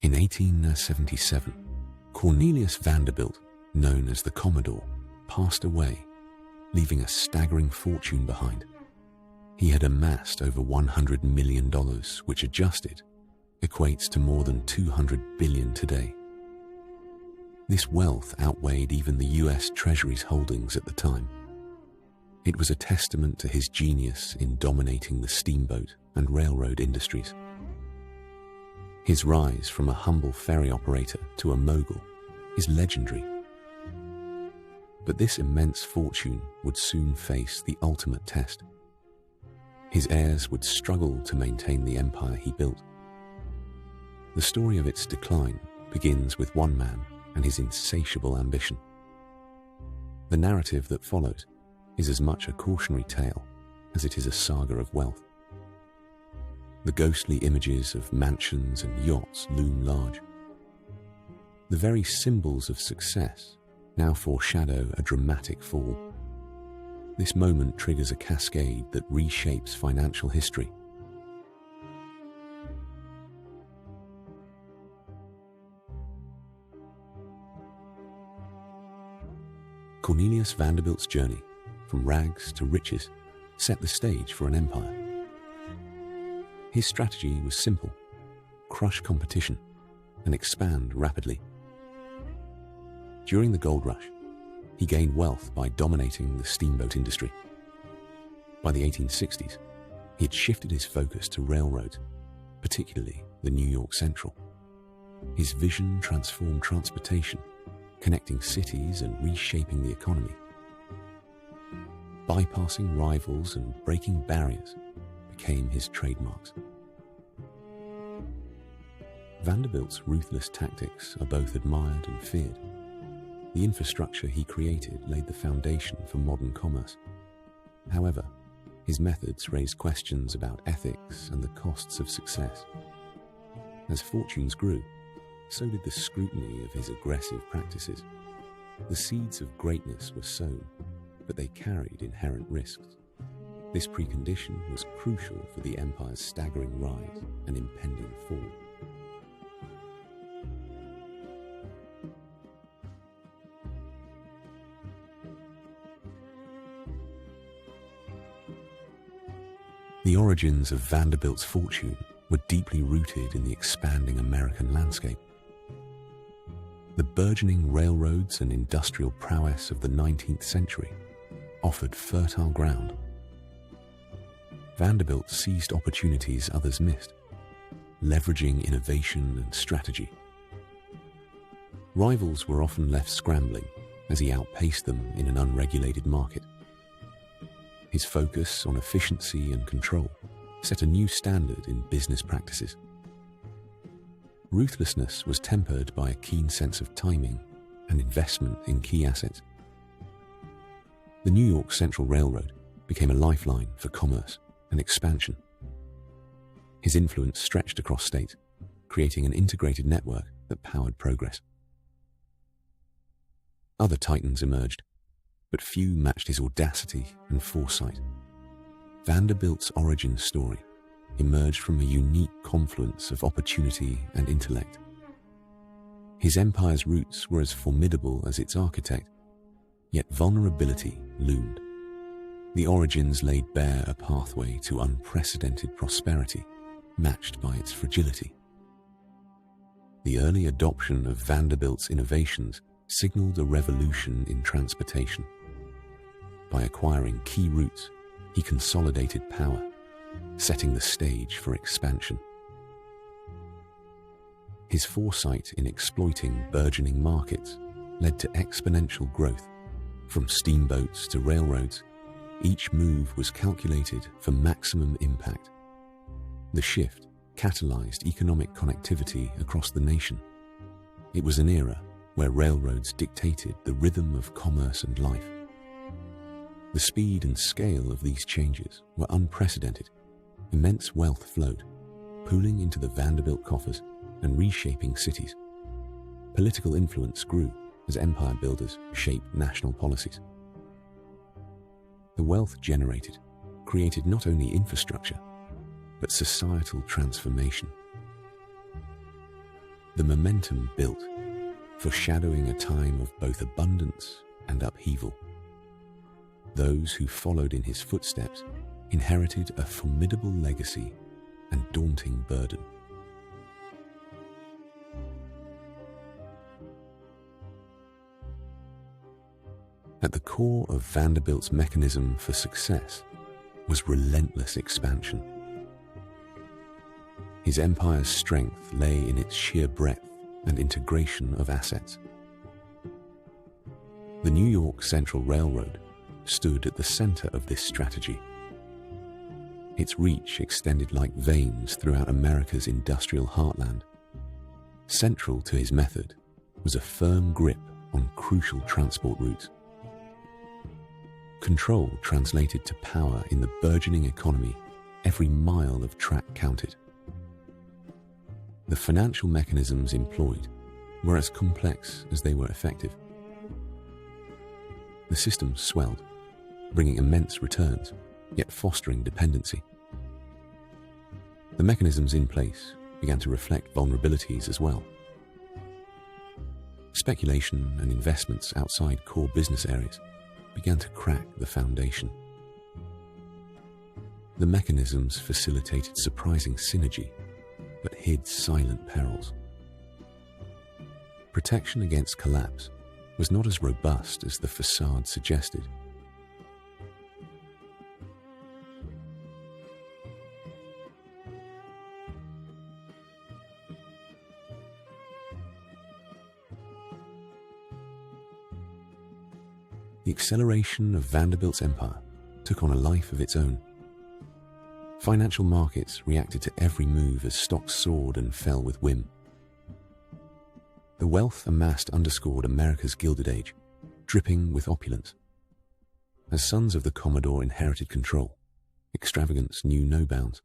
In 1877, Cornelius Vanderbilt, known as the Commodore, passed away, leaving a staggering fortune behind. He had amassed over $100 million, which adjusted equates to more than $200 billion today. This wealth outweighed even the US Treasury's holdings at the time. It was a testament to his genius in dominating the steamboat and railroad industries. His rise from a humble ferry operator to a mogul is legendary. But this immense fortune would soon face the ultimate test. His heirs would struggle to maintain the empire he built. The story of its decline begins with one man and his insatiable ambition. The narrative that follows is as much a cautionary tale as it is a saga of wealth. The ghostly images of mansions and yachts loom large. The very symbols of success now foreshadow a dramatic fall. This moment triggers a cascade that reshapes financial history. Cornelius Vanderbilt's journey from rags to riches set the stage for an empire. His strategy was simple: crush competition and expand rapidly. During the gold rush, he gained wealth by dominating the steamboat industry. By the 1860s, he had shifted his focus to railroads, particularly the New York Central. His vision transformed transportation, connecting cities and reshaping the economy. Bypassing rivals and breaking barriers became his trademarks. Vanderbilt's ruthless tactics are both admired and feared. The infrastructure he created laid the foundation for modern commerce. However, his methods raised questions about ethics and the costs of success. As fortunes grew, so did the scrutiny of his aggressive practices. The seeds of greatness were sown, but they carried inherent risks. This precondition was crucial for the empire's staggering rise and impending fall. The origins of Vanderbilt's fortune were deeply rooted in the expanding American landscape. The burgeoning railroads and industrial prowess of the 19th century offered fertile ground. Vanderbilt seized opportunities others missed, leveraging innovation and strategy. Rivals were often left scrambling as he outpaced them in an unregulated market. His focus on efficiency and control set a new standard in business practices. Ruthlessness was tempered by a keen sense of timing and investment in key assets. The New York Central Railroad became a lifeline for commerce and expansion. His influence stretched across states, creating an integrated network that powered progress. Other titans emerged, but few matched his audacity and foresight. Vanderbilt's origin story emerged from a unique confluence of opportunity and intellect. His empire's roots were as formidable as its architect, yet vulnerability loomed. The origins laid bare a pathway to unprecedented prosperity, matched by its fragility. The early adoption of Vanderbilt's innovations signaled a revolution in transportation. By acquiring key routes, he consolidated power, setting the stage for expansion. His foresight in exploiting burgeoning markets led to exponential growth. From steamboats to railroads, each move was calculated for maximum impact. The shift catalyzed economic connectivity across the nation. It was an era where railroads dictated the rhythm of commerce and life. The speed and scale of these changes were unprecedented. Immense wealth flowed, pooling into the Vanderbilt coffers and reshaping cities. Political influence grew as empire builders shaped national policies. The wealth generated created not only infrastructure, but societal transformation. The momentum built, foreshadowing a time of both abundance and upheaval. Those who followed in his footsteps inherited a formidable legacy and daunting burden. At the core of Vanderbilt's mechanism for success was relentless expansion. His empire's strength lay in its sheer breadth and integration of assets. The New York Central Railroad stood at the center of this strategy. Its reach extended like veins throughout America's industrial heartland. Central to his method was a firm grip on crucial transport routes. Control translated to power in the burgeoning economy. Every mile of track counted. The financial mechanisms employed were as complex as they were effective. The system swelled, bringing immense returns, yet fostering dependency. The mechanisms in place began to reflect vulnerabilities as well. Speculation and investments outside core business areas began to crack the foundation. The mechanisms facilitated surprising synergy, but hid silent perils. Protection against collapse was not as robust as the facade suggested. The acceleration of Vanderbilt's empire took on a life of its own. Financial markets reacted to every move as stocks soared and fell with whim. The wealth amassed underscored America's Gilded Age, dripping with opulence. As sons of the Commodore inherited control, extravagance knew no bounds.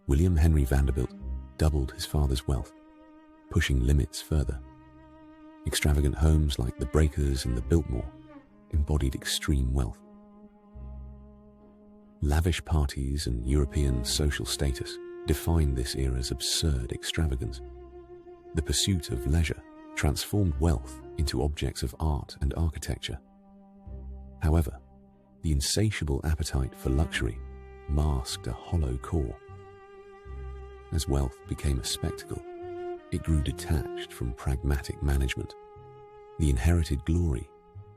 William Henry Vanderbilt doubled his father's wealth, pushing limits further. Extravagant homes like the Breakers and the Biltmore embodied extreme wealth. Lavish parties and European social status defined this era's absurd extravagance. The pursuit of leisure transformed wealth into objects of art and architecture. However, the insatiable appetite for luxury masked a hollow core. As wealth became a spectacle, it grew detached from pragmatic management. The inherited glory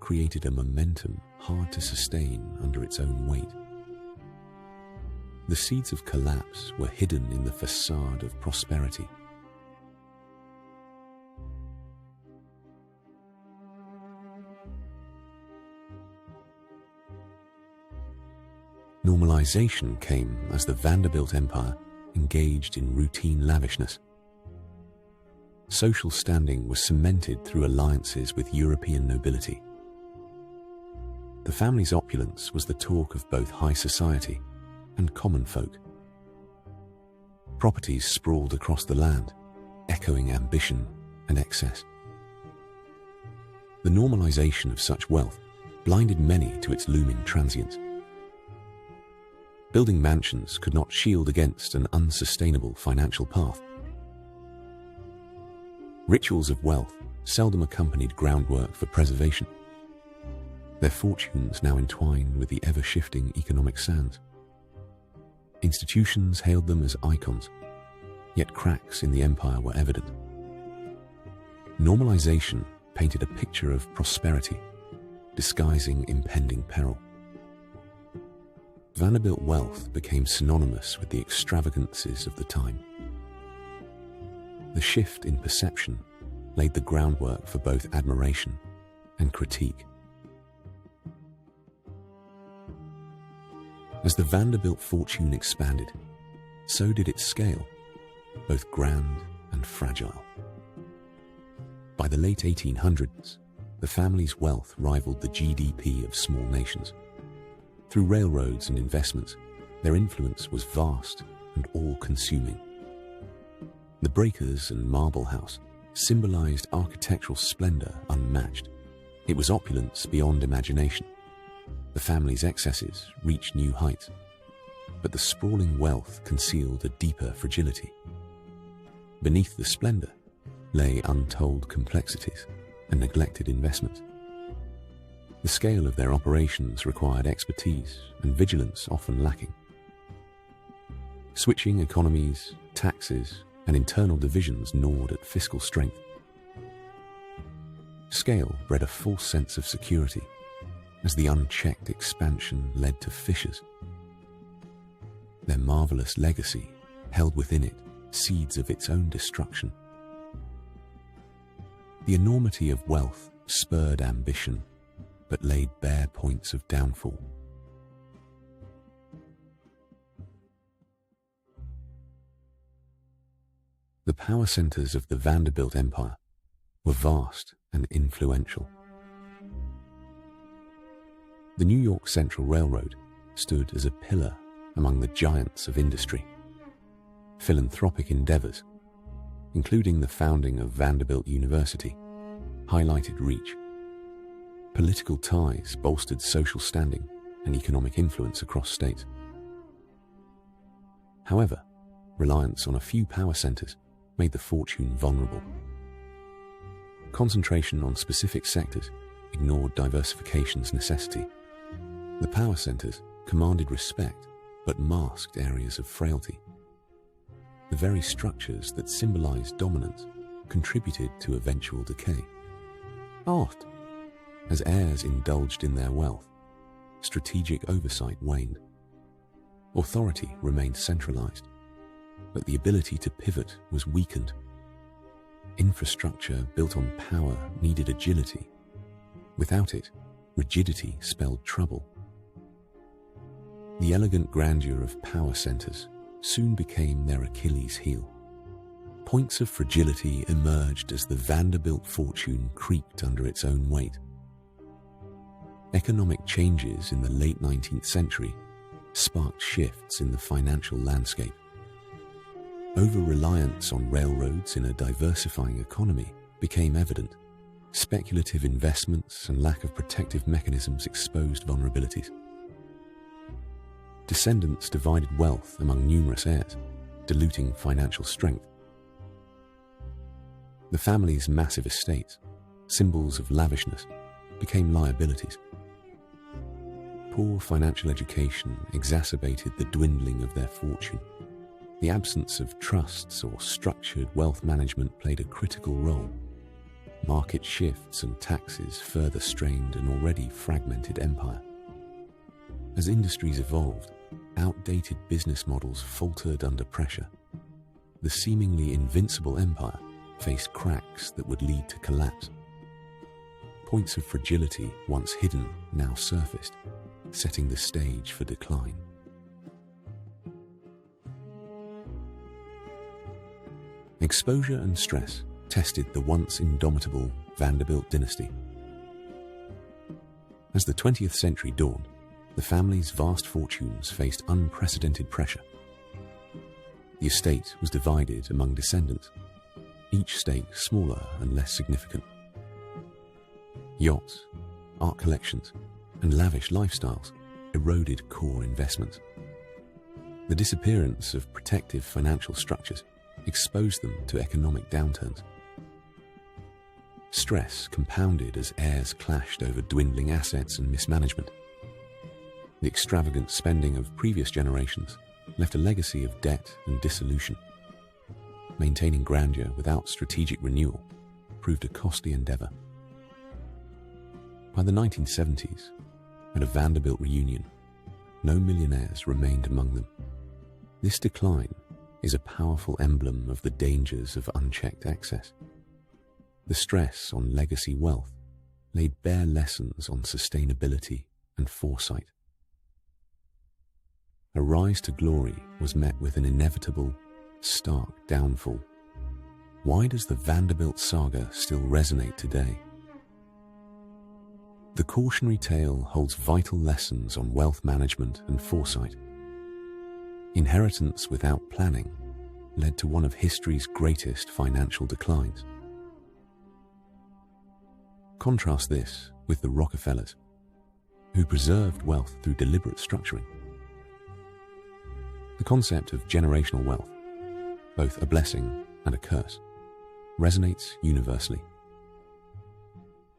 created a momentum hard to sustain under its own weight. The seeds of collapse were hidden in the facade of prosperity. Normalization came as the Vanderbilt Empire engaged in routine lavishness. Social standing was cemented through alliances with European nobility. The family's opulence was the talk of both high society and common folk. Properties sprawled across the land, echoing ambition and excess. The normalization of such wealth blinded many to its looming transience. Building mansions could not shield against an unsustainable financial path. Rituals of wealth seldom accompanied groundwork for preservation. Their fortunes now entwined with the ever-shifting economic sands. Institutions hailed them as icons, yet cracks in the empire were evident. Normalization painted a picture of prosperity, disguising impending peril. Vanderbilt wealth became synonymous with the extravagances of the time. The shift in perception laid the groundwork for both admiration and critique. As the Vanderbilt fortune expanded, so did its scale, both grand and fragile. By the late 1800s, the family's wealth rivaled the GDP of small nations. Through railroads and investments, their influence was vast and all-consuming. The Breakers and Marble House symbolized architectural splendor unmatched. It was opulence beyond imagination. The family's excesses reached new heights, but the sprawling wealth concealed a deeper fragility. beneath the splendor lay untold complexities and neglected investments. The scale of their operations required expertise and vigilance often lacking. Switching economies, taxes, and internal divisions gnawed at fiscal strength. Scale bred a false sense of security as the unchecked expansion led to fissures. Their marvelous legacy held within it seeds of its own destruction. The enormity of wealth spurred ambition, but laid bare points of downfall. The power centers of the Vanderbilt Empire were vast and influential. The New York Central Railroad stood as a pillar among the giants of industry. Philanthropic endeavors, including the founding of Vanderbilt University, highlighted reach. Political ties bolstered social standing and economic influence across states. However, reliance on a few power centers made the fortune vulnerable. Concentration on specific sectors ignored diversification's necessity. The power centers commanded respect but masked areas of frailty. The very structures that symbolized dominance contributed to eventual decay. Art. As heirs indulged in their wealth, strategic oversight waned. Authority remained centralized, but the ability to pivot was weakened. Infrastructure built on power needed agility. Without it, rigidity spelled trouble. The elegant grandeur of power centers soon became their Achilles heel. Points of fragility emerged as the Vanderbilt fortune creaked under its own weight. Economic changes in the late 19th century sparked shifts in the financial landscape. Over-reliance on railroads in a diversifying economy became evident. Speculative investments and lack of protective mechanisms exposed vulnerabilities. Descendants divided wealth among numerous heirs, diluting financial strength. The family's massive estates, symbols of lavishness, became liabilities. Poor financial education exacerbated the dwindling of their fortune. The absence of trusts or structured wealth management played a critical role. Market shifts and taxes further strained an already fragmented empire. As industries evolved, outdated business models faltered under pressure. The seemingly invincible empire faced cracks that would lead to collapse. Points of fragility, once hidden, now surfaced, setting the stage for decline. Exposure and stress tested the once indomitable Vanderbilt Dynasty. As the 20th century dawned, the family's vast fortunes faced unprecedented pressure. The estate was divided among descendants, each stake smaller and less significant. Yachts, art collections, and lavish lifestyles eroded core investments. The disappearance of protective financial structures exposed them to economic downturns. Stress compounded as heirs clashed over dwindling assets and mismanagement. The extravagant spending of previous generations left a legacy of debt and dissolution. Maintaining grandeur without strategic renewal proved a costly endeavor. By the 1970s, at a Vanderbilt reunion, no millionaires remained among them. This decline is a powerful emblem of the dangers of unchecked excess. The stress on legacy wealth laid bare lessons on sustainability and foresight. A rise to glory was met with an inevitable, stark downfall. Why does the Vanderbilt saga still resonate today? The cautionary tale holds vital lessons on wealth management and foresight. Inheritance without planning led to one of history's greatest financial declines. Contrast this with the Rockefellers, who preserved wealth through deliberate structuring. The concept of generational wealth, both a blessing and a curse, resonates universally.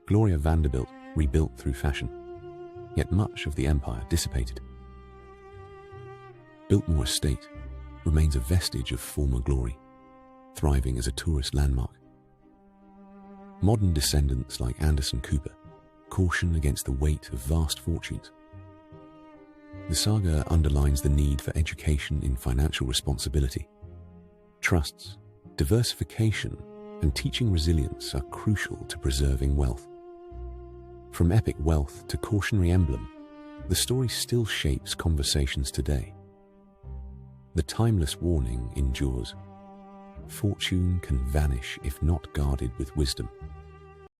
Gloria Vanderbilt rebuilt through fashion, yet much of the empire dissipated. Biltmore Estate remains a vestige of former glory, thriving as a tourist landmark. Modern descendants like Anderson Cooper caution against the weight of vast fortunes. The saga underlines the need for education in financial responsibility. Trusts, diversification, and teaching resilience are crucial to preserving wealth. From epic wealth to cautionary emblem, the story still shapes conversations today. The timeless warning endures. Fortune can vanish if not guarded with wisdom.